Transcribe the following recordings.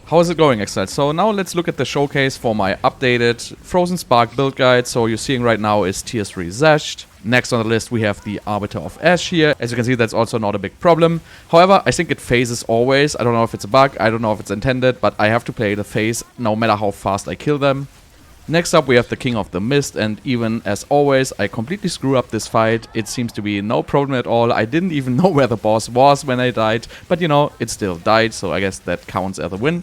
How is it going, Exile? So now let's look at the showcase for my updated Frozen Spark build guide. So you're seeing right now is tier 3 Xesht. Next on the list we have the Arbiter of Ash here. As you can see, that's also not a big problem. However, I think it phases always. I don't know if it's a bug, I don't know if it's intended, but I have to play the phase no matter how fast I kill them. Next up we have the King of the Mist, and even as always I completely screw up this fight. It seems to be no problem at all. I didn't even know where the boss was when I died, but you know, it still died, so I guess that counts as a win.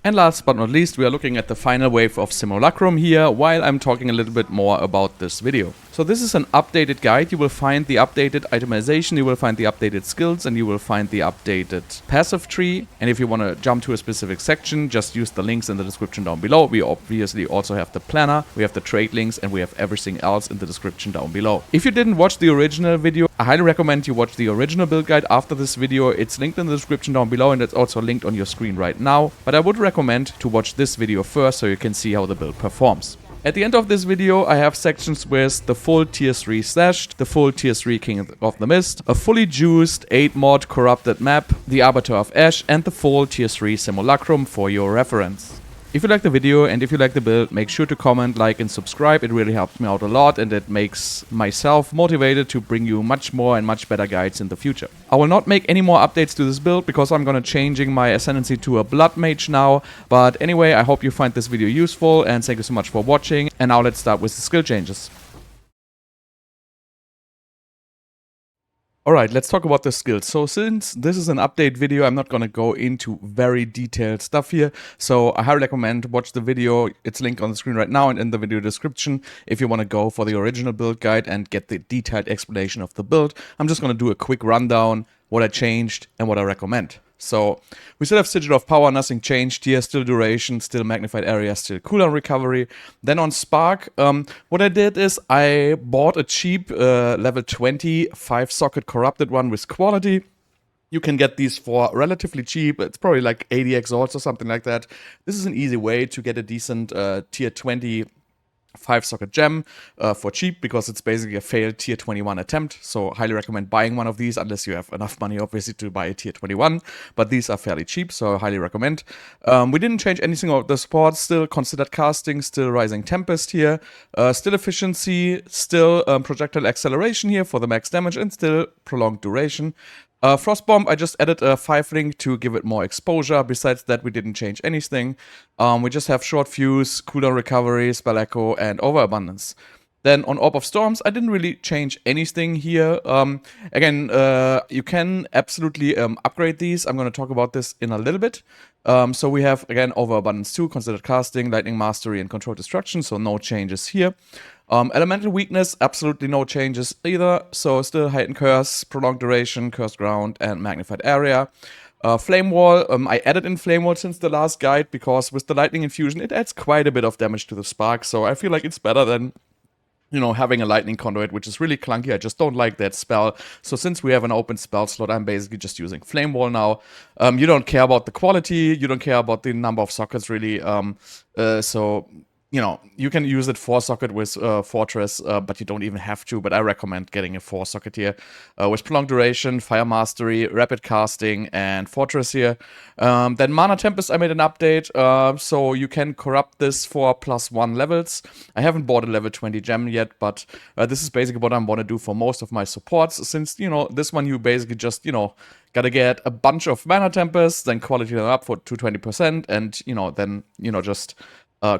And last but not least, we are looking at the final wave of Simulacrum here, while I'm talking a little bit more about this video. So this is an updated guide. You will find the updated itemization, you will find the updated skills, and you will find the updated passive tree. And if you want to jump to a specific section, just use the links in the description down below. We obviously also have the planner, we have the trade links, and we have everything else in the description down below. If you didn't watch the original video, I highly recommend you watch the original build guide after this video. It's linked in the description down below, and it's also linked on your screen right now. But I would recommend to watch this video first so you can see how the build performs. At the end of this video I have sections with the full tier 3 Xesht, the full tier 3 King of the Mist, a fully juiced 8 mod corrupted map, the Arbiter of Ash, and the full tier 3 Simulacrum for your reference. If you like the video and if you like the build, make sure to comment, like and subscribe. It really helps me out a lot and it makes myself motivated to bring you much more and much better guides in the future. I will not make any more updates to this build because I'm gonna changing my ascendancy to a blood mage now. But anyway, I hope you find this video useful and thank you so much for watching. And now let's start with the skill changes. Alright, let's talk about the skills. So since this is an update video, I'm not gonna go into very detailed stuff here. So I highly recommend watch the video. It's linked on the screen right now and in the video description if you want to go for the original build guide and get the detailed explanation of the build. I'm just gonna do a quick rundown, what I changed and what I recommend. So we still have Sigil of Power, nothing changed here, still duration, still magnified area, still cooldown recovery. Then on Spark, what I did is I bought a cheap level 20 5-socket corrupted one with quality. You can get these for relatively cheap, it's probably like 80 exalts or something like that. This is an easy way to get a decent tier 20 5-socket gem for cheap because it's basically a failed tier 21 attempt. So highly recommend buying one of these unless you have enough money obviously to buy a tier 21, but these are fairly cheap, so I highly recommend. We didn't change anything about the support, still considered casting, still Rising Tempest here, still efficiency, still projectile acceleration here for the max damage, and still prolonged duration. Frostbomb, I just added a 5 link to give it more exposure. Besides that, we didn't change anything. We just have short fuse, cooldown recovery, spell echo, and overabundance. Then on Orb of Storms, I didn't really change anything here. Again, you can absolutely upgrade these. I'm going to talk about this in a little bit. So we have, again, Overabundance 2, Considered Casting, Lightning Mastery, and Controlled Destruction, so no changes here. Elemental Weakness, absolutely no changes either. So still Heightened Curse, Prolonged Duration, Cursed Ground, and Magnified Area. Flame Wall, I added in Flame Wall since the last guide because with the Lightning Infusion, it adds quite a bit of damage to the Spark. So I feel like it's better than, you know, having a lightning conduit, which is really clunky. I just don't like that spell. So since we have an open spell slot, I'm basically just using Flame Wall now. You don't care about the quality, you don't care about the number of sockets really. So, you know, you can use it 4-socket with Fortress, but you don't even have to. But I recommend getting a 4-socket here with Prolonged Duration, Fire Mastery, Rapid Casting, and Fortress here. Then Mana Tempest, I made an update, so you can corrupt this for +1 levels. I haven't bought a level 20 gem yet, but this is basically what I want to do for most of my supports. Since, you know, this one you basically just, you know, gotta get a bunch of Mana Tempests, then quality them up to 20%, and, you know, then, you know, just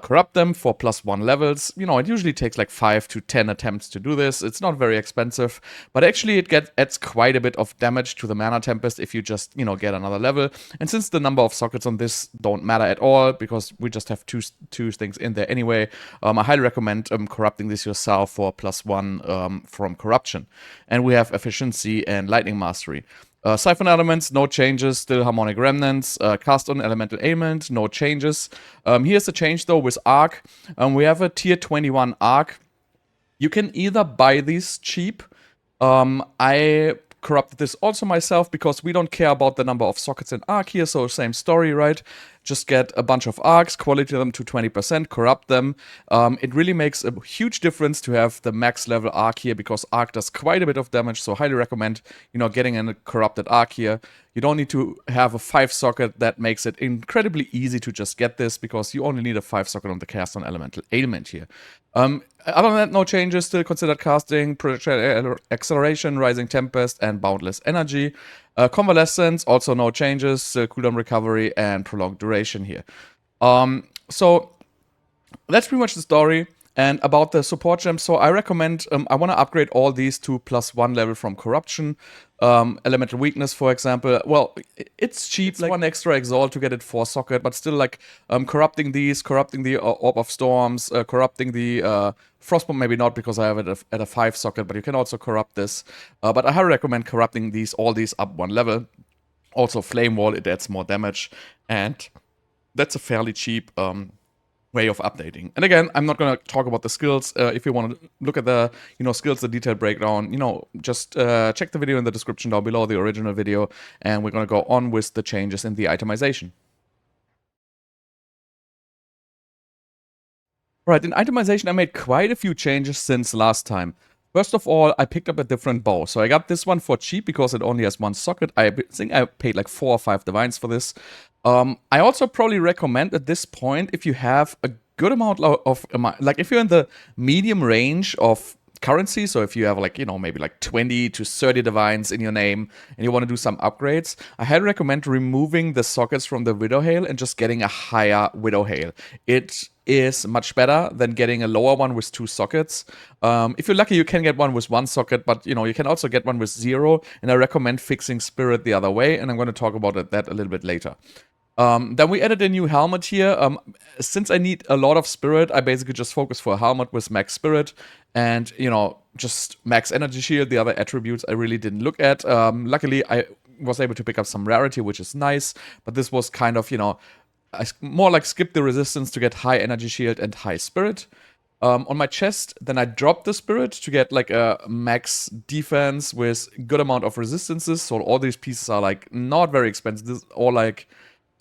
corrupt them for +1 levels. You know, it usually takes like 5 to 10 attempts to do this. It's not very expensive, but actually it adds quite a bit of damage to the Mana Tempest if you just, you know, get another level. And since the number of sockets on this don't matter at all, because we just have two things in there anyway, I highly recommend corrupting this yourself for +1 from corruption. And we have efficiency and lightning mastery. Siphon elements, no changes, still harmonic remnants. Cast on elemental ailment, no changes. Here's a change though with Arc. We have a tier 21 Arc. You can either buy these cheap. I corrupted this also myself because we don't care about the number of sockets in Arc here, so same story, right? Just get a bunch of arcs, quality them to 20%, corrupt them. It really makes a huge difference to have the max level arc here because arc does quite a bit of damage, so highly recommend, getting a corrupted arc here. You don't need to have a 5 socket. That makes it incredibly easy to just get this because you only need a 5 socket on the cast on elemental ailment here. Other than that, no changes. Still considered casting, projectile acceleration, rising tempest, and boundless energy. Convalescence, also no changes. Cooldown recovery and prolonged duration here. So that's pretty much the story. And about the support gems, so I recommend, I want to upgrade all these to +1 level from corruption. Elemental weakness, for example. Well, it's cheap, it's like 1 extra exalt to get it 4 socket, but still like corrupting these, corrupting the Orb of Storms, corrupting the Frostbomb, maybe not because I have it at a 5 socket, but you can also corrupt this. But I highly recommend corrupting all these up 1 level. Also Flame Wall, it adds more damage, and that's a fairly cheap way of updating. And again, I'm not going to talk about the skills. If you want to look at the skills, the detailed breakdown, just check the video in the description down below, the original video, and we're going to go on with the changes in the itemization. Right, in itemization I made quite a few changes since last time. First of all, I picked up a different bow. So I got this one for cheap because it only has 1 socket. I think I paid like 4 or 5 divines for this. I also probably recommend at this point, if you have a good amount of, like if you're in the medium range of currency, so if you have like, maybe like 20 to 30 divines in your name and you want to do some upgrades, I highly recommend removing the sockets from the Widowhail and just getting a higher Widowhail. It is much better than getting a lower one with 2 sockets. If you're lucky, you can get one with 1 socket, but you can also get one with 0, and I recommend fixing Spirit the other way, and I'm going to talk about that a little bit later. Then we added a new helmet here. Since I need a lot of Spirit, I basically just focus for a helmet with max Spirit and, just max energy shield. The other attributes I really didn't look at. Luckily, I was able to pick up some rarity, which is nice, but this was kind of, I more like skip the resistance to get high energy shield and high Spirit. On my chest, then I dropped the Spirit to get like a max defense with good amount of resistances. So all these pieces are like not very expensive. This is all like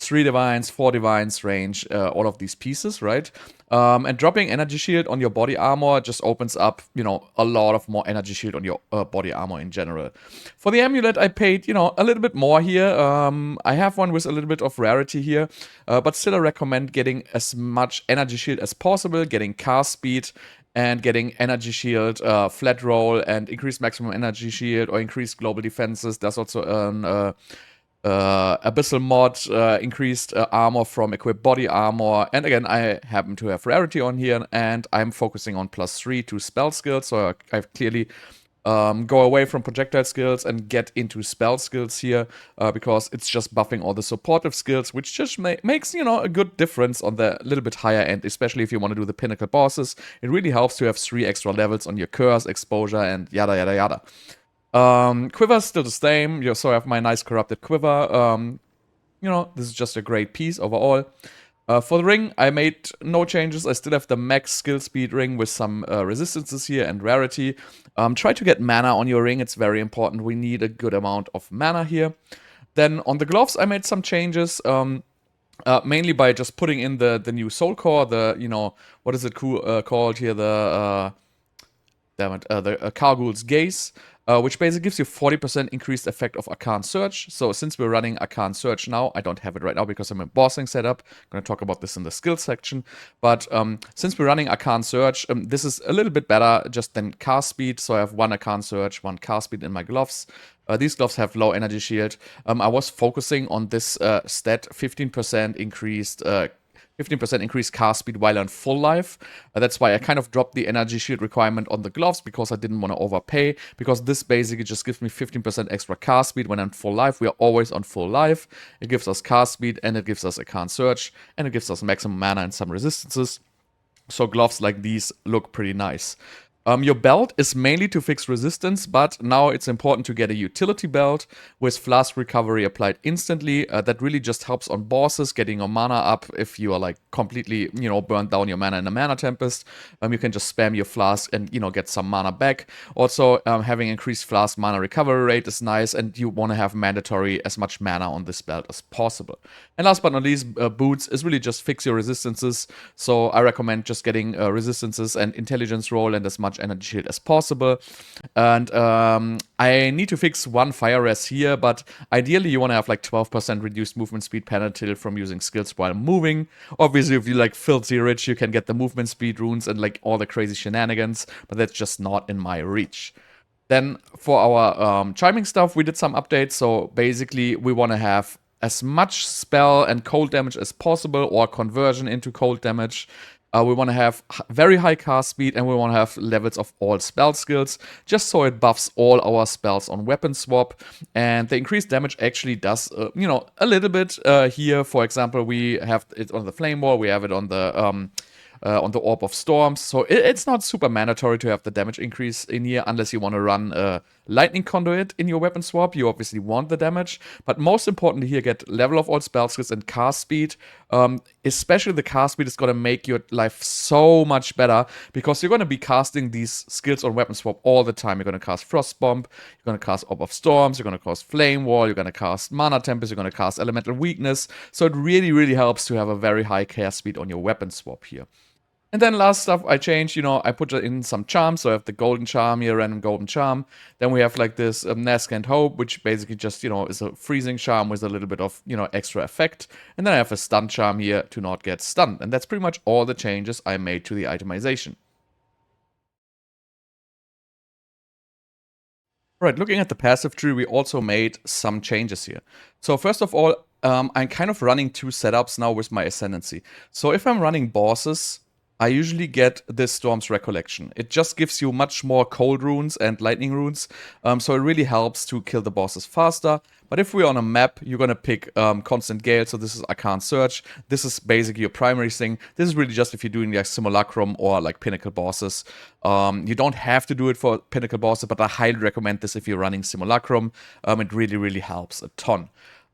3 divines, 4 divines range, all of these pieces, right? And dropping energy shield on your body armor just opens up, a lot of more energy shield on your body armor in general. For the amulet, I paid, a little bit more here. I have one with a little bit of rarity here, but still I recommend getting as much energy shield as possible, getting cast speed, and getting energy shield, flat roll, and increased maximum energy shield, or increased global defenses. There's also an Abyssal mod, increased armor from equipped body armor, and again I happen to have rarity on here, and I'm focusing on +3 to spell skills, so I clearly go away from projectile skills and get into spell skills here, because it's just buffing all the supportive skills, which just makes, a good difference on the little bit higher end, especially if you want to do the pinnacle bosses. It really helps to have 3 extra levels on your curse, exposure, and yada yada yada. Quiver's still the same, so I have my nice corrupted quiver. This is just a great piece overall. For the ring, I made no changes. I still have the max skill speed ring with some resistances here and rarity. Try to get mana on your ring, it's very important. We need a good amount of mana here. Then on the gloves, I made some changes. Mainly by just putting in the new soul core, what is it called here? The Kargul's Gaze, which basically gives you 40% increased effect of Arcane Search. So since we're running Arcane Search now, I don't have it right now because I'm in bossing setup. I'm going to talk about this in the skills section. But since we're running Arcane Search, this is a little bit better just than cast speed. So I have 1 Arcane Search, 1 cast speed in my gloves. These gloves have low energy shield. I was focusing on this stat, 15% increased 15% increased cast speed while on full life. That's why I kind of dropped the energy shield requirement on the gloves, because I didn't want to overpay, because this basically just gives me 15% extra cast speed when I'm full life. We are always on full life. It gives us cast speed, and it gives us Arcane Search, and it gives us maximum mana and some resistances. So gloves like these look pretty nice. Your belt is mainly to fix resistance, but now it's important to get a utility belt with flask recovery applied instantly. That really just helps on bosses, getting your mana up if you are like completely, burned down your mana in a mana tempest. You can just spam your flask and, get some mana back. Also, having increased flask mana recovery rate is nice, and you want to have mandatory as much mana on this belt as possible. And last but not least, boots is really just fix your resistances. So I recommend just getting resistances and intelligence roll and as much energy shield as possible. And I need to fix one fire res here, but ideally you want to have like 12% reduced movement speed penalty from using skills while moving. Obviously, if you like filthy rich, you can get the movement speed runes and like all the crazy shenanigans, but that's just not in my reach. Then for our chiming stuff, we did some updates. So basically, we want to have as much spell and cold damage as possible, or conversion into cold damage. We want to have very high cast speed, and we want to have levels of all spell skills, just so it buffs all our spells on weapon swap. And the increased damage actually does, a little bit here. For example, we have it on the Flame Wall, we have it on the Orb of Storms. So it's not super mandatory to have the damage increase in here unless you want to run a Lightning Conduit in your weapon swap. You obviously want the damage. But most importantly here, get level of all spell skills and cast speed. Especially the cast speed is going to make your life so much better, because you're going to be casting these skills on weapon swap all the time. You're going to cast Frost Bomb, you're going to cast Orb of Storms, you're going to cast Flame Wall, you're going to cast Mana Tempest, you're going to cast Elemental Weakness. So it really, really helps to have a very high cast speed on your weapon swap here. And then last stuff I changed, I put in some charms. So I have the golden charm here, random golden charm. Then we have like this Nask and Hope, which basically just, is a freezing charm with a little bit of, extra effect. And then I have a stun charm here to not get stunned. And that's pretty much all the changes I made to the itemization. Right, looking at the passive tree, we also made some changes here. So first of all, I'm kind of running two setups now with my Ascendancy. So if I'm running bosses, I usually get this Storm's Recollection. It just gives you much more cold runes and lightning runes, so it really helps to kill the bosses faster. But if we're on a map, you're gonna pick Constant Gale, so this is Arcane Search. This is basically your primary thing. This is really just if you're doing like Simulacrum or like Pinnacle bosses. You don't have to do it for Pinnacle bosses, but I highly recommend this if you're running Simulacrum. It really, really helps a ton.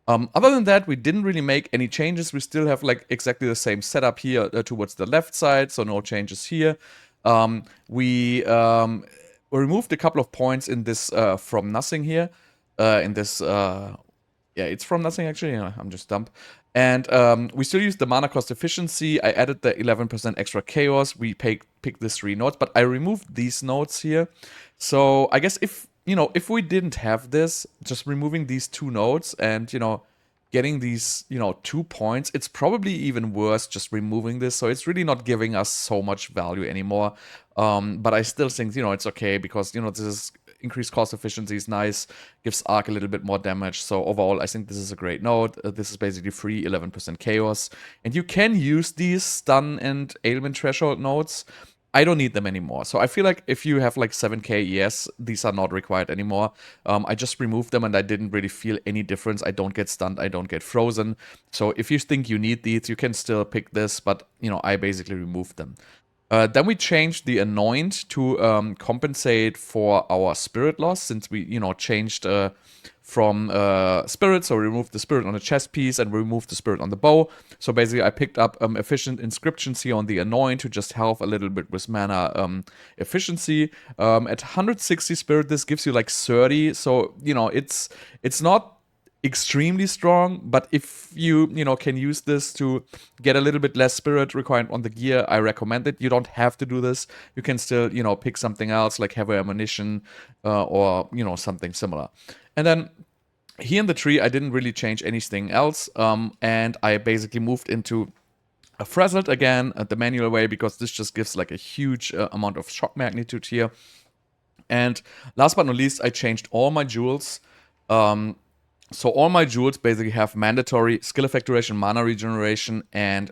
Other than that, we didn't really make any changes. We still have like exactly the same setup here towards the left side, so no changes here. We removed a couple of points in this from nothing here. Yeah, it's from nothing actually. I'm just dumb. And we still use the mana cost efficiency. I added the 11% extra chaos. We picked these 3 nodes, but I removed these nodes here. So I guess if we didn't have this, just removing these 2 nodes and, getting these, 2 points, it's probably even worse just removing this. So it's really not giving us so much value anymore. But I still think, it's okay because, this is increased cost efficiency is nice, gives Arc a little bit more damage. So overall, I think this is a great node. This is basically free 11% chaos. And you can use these stun and ailment threshold nodes. I don't need them anymore. So I feel like if you have like 7k ES, these are not required anymore. I just removed them and I didn't really feel any difference. I don't get stunned, I don't get frozen. So if you think you need these, you can still pick this, but I basically removed them. Then we changed the Anoint to compensate for our spirit loss, since we, changed from spirit, so we removed the spirit on the chest piece and we removed the spirit on the bow. So basically I picked up efficient inscriptions here on the Anoint to just help a little bit with mana efficiency. At 160 spirit, this gives you like 30, so it's not extremely strong, but if you can use this to get a little bit less spirit required on the gear, I recommend it. You don't have to do this. You can still pick something else like heavy ammunition or something similar. And then here in the tree, I didn't really change anything else, and I basically moved into a Frazzled again the manual way, because this just gives like a huge amount of shock magnitude here. And last but not least, I changed all my jewels. So all my jewels basically have mandatory skill effect duration, mana regeneration, and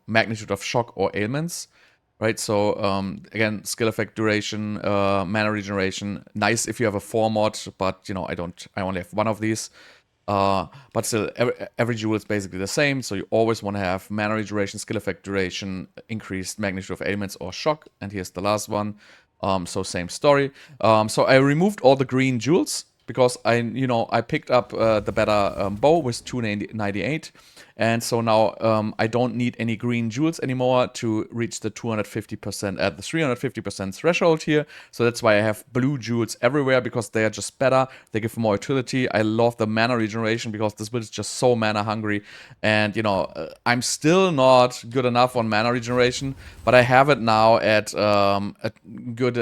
magnitude of shock or ailments. Right, so again, skill effect duration, mana regeneration. Nice if you have a 4 mod, but I only have 1 of these. But still, every jewel is basically the same, so you always want to have mana regeneration, skill effect duration, increased magnitude of ailments or shock. And here's the last one. So same story. So I removed all the green jewels because I picked up the better bow with 298, and so now I don't need any green jewels anymore to reach the 250% at the 350% threshold here. So that's why I have blue jewels everywhere, because they are just better. They give more utility. I love the mana regeneration because this build is just so mana hungry, and I'm still not good enough on mana regeneration, but I have it now at a good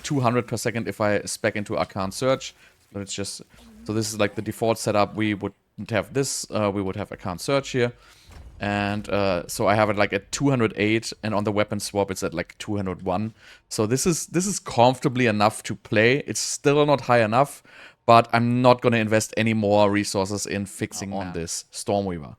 200 per second if I spec into Arcane Search. But it's just, so this is like the default setup. We wouldn't have this, we would have Arcane Search here. And so I have it like at 208, and on the weapon swap it's at like 201. So this is comfortably enough to play. It's still not high enough, but I'm not going to invest any more resources in fixing on this Stormweaver.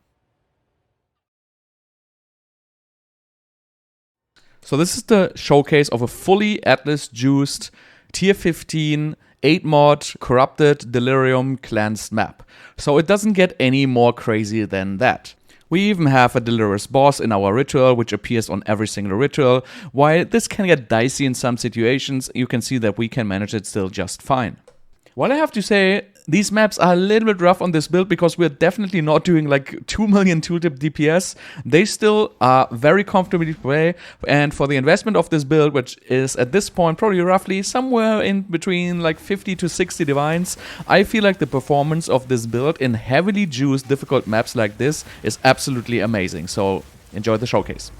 So this is the showcase of a fully Atlas-juiced tier 15 8 mod corrupted delirium cleansed map. So it doesn't get any more crazy than that. We even have a delirious boss in our ritual, which appears on every single ritual. While this can get dicey in some situations, you can see that we can manage it still just fine. Well, I have to say, these maps are a little bit rough on this build because we're definitely not doing like 2 million tooltip DPS. They still are very comfortably play, and for the investment of this build, which is at this point probably roughly somewhere in between like 50 to 60 divines, I feel like the performance of this build in heavily juiced difficult maps like this is absolutely amazing. So enjoy the showcase.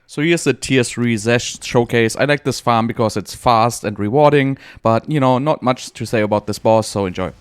So here's the tier 3 Xesht showcase. I like this farm because it's fast and rewarding, but you know, not much to say about this boss, so enjoy.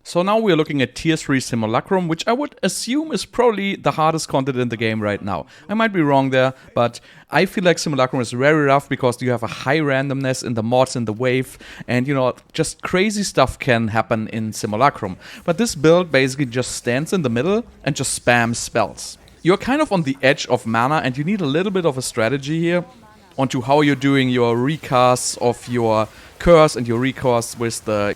So now we're looking at tier 3 Simulacrum, which I would assume is probably the hardest content in the game right now. I might be wrong there, but I feel like Simulacrum is very rough because you have a high randomness in the mods in the wave, and you know, just crazy stuff can happen in Simulacrum. But this build basically just stands in the middle and just spams spells. You're kind of on the edge of mana and you need a little bit of a strategy here onto how you're doing your recasts of your curse and your recasts with the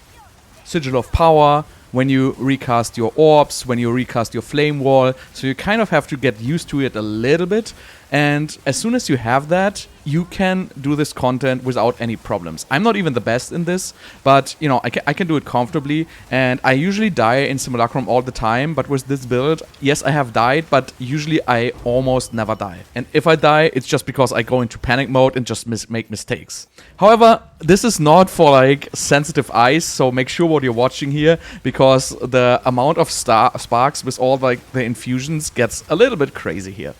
Sigil of Power, when you recast your orbs, when you recast your flame wall. So you kind of have to get used to it a little bit. And as soon as you have that, you can do this content without any problems. I'm not even the best in this, but you know, I can do it comfortably. And I usually die in Simulacrum all the time, but with this build, yes, I have died, but usually I almost never die. And if I die, it's just because I go into panic mode and just make mistakes. However, this is not for like sensitive eyes, so make sure what you're watching here, because the amount of sparks with all like the infusions gets a little bit crazy here.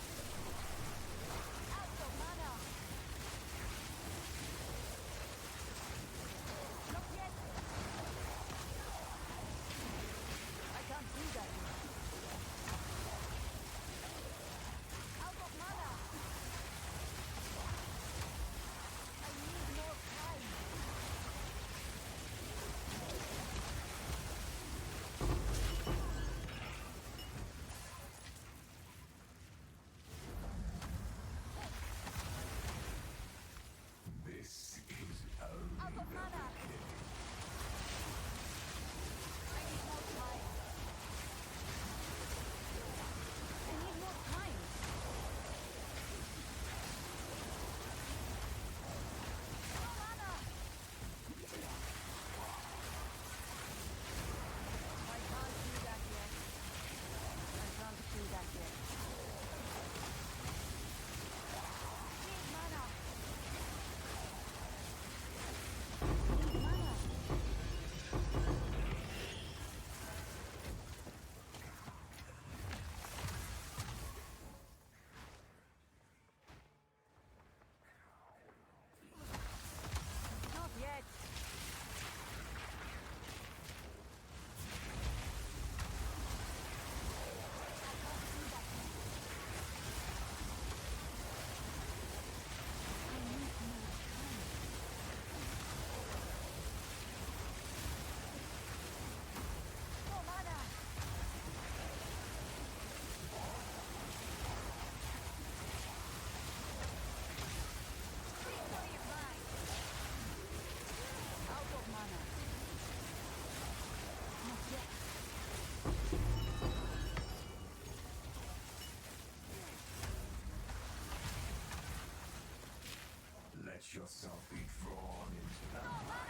Let yourself be drawn into the fire.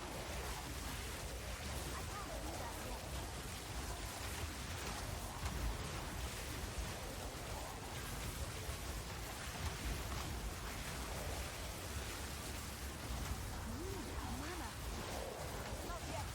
I can't do that yet. Mana. Not yet.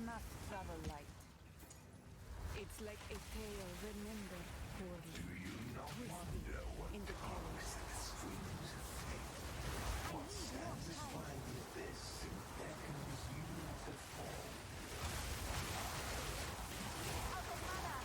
must travel light. It's like a tale remembered poorly. Do you not Twisted wonder what into caused chaos. the streams of fate? What satisfying abyss beckons you to fall? Out of mana!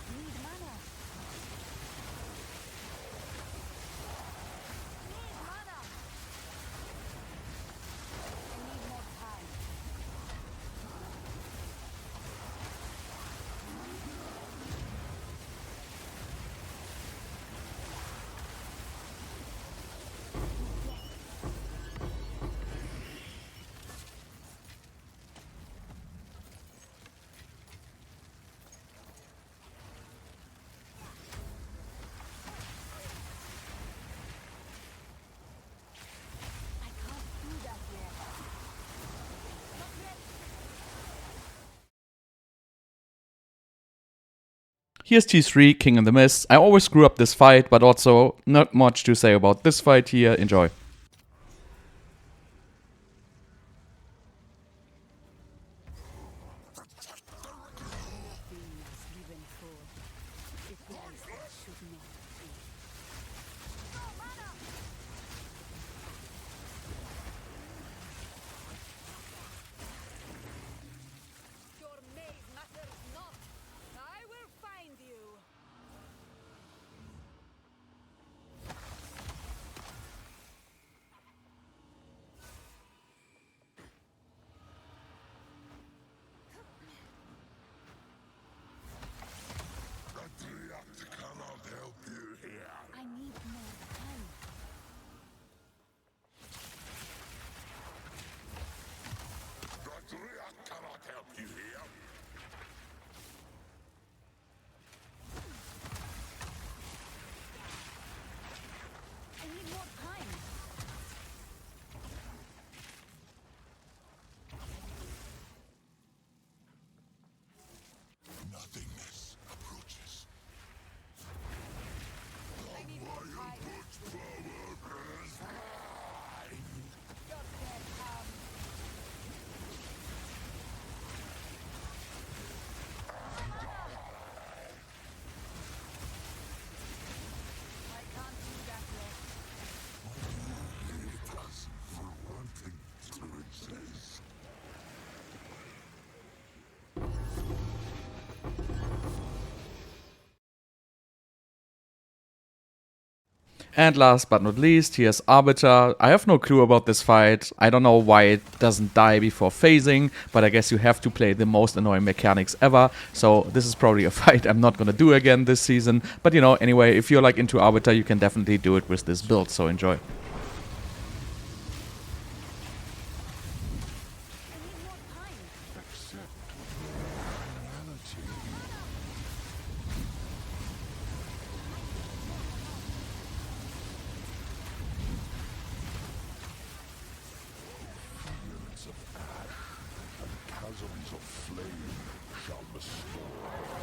Mana! Need mana! Need mana! I need more time. I can't do that yet. Not yet. Here's T3, King in the Mist. I always screw up this fight, but also not much to say about this fight here. Enjoy. Nothing is given for. It was that should not be. No mana! Your maze matters not. I will find you. Adriat cannot help you here. I need more time. Adriat cannot help you here. I need more time. Nothingness approaches. I need more time. Your dead come. I can't do that yet. Hate us for wanting to exist. And last but not least, here's Arbiter. I have no clue about this fight. I don't know why it doesn't die before phasing, but I guess you have to play the most annoying mechanics ever. So this is probably a fight I'm not gonna do again this season. But you know, anyway, if you're like into Arbiter, you can definitely do it with this build, so enjoy. I need more time. Accept reality. Fields of ash and chasms of flame shall restore.